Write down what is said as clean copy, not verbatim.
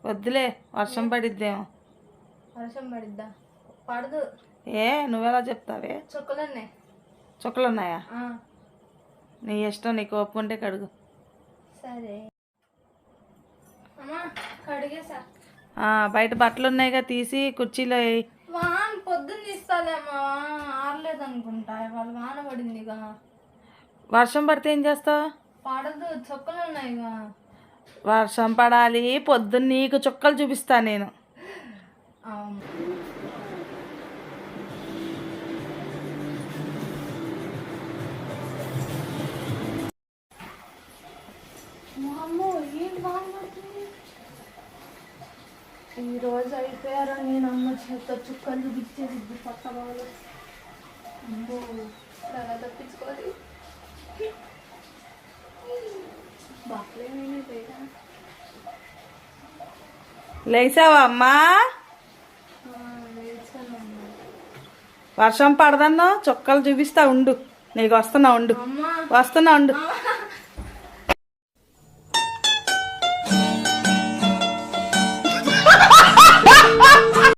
వద్దులే, వర్షం పడిద్దేమో. వర్షం పడిద్దా? పడదు. ఏ నువ్వెలా చెప్తావే? చుక్కలు ఉన్నాయా? నీ ఇష్టం, నీకు ఒప్పుకుంటే కడుగు. సరే అమ్మా, కడిగేసా. బయట బట్టలు ఉన్నాయిగా, తీసి కుర్చీలో వేయి. వాన పొద్దున్న తీస్తాలేమ్మా, ఆరలేదు అనుకుంటా. ఇవాళ వాన పడిందిగా. వర్షం పడితే ఏం చేస్తావు? పడదు, చుక్కలు ఉన్నాయిగా. వర్షం పడాలి, పొద్దున్న నీకు చుక్కలు చూపిస్తా నేను. ఈరోజు అయిపోయారా? నేను అమ్మ చేత చుక్కలు చూపించేది పక్క వాళ్ళు. అమ్మో, ఎలా తప్పించుకోవాలి? లేచావా అమ్మా? వర్షం పడదన్నా చుక్కలు చూపిస్తా ఉండు. నీకు వస్తున్నా ఉండు.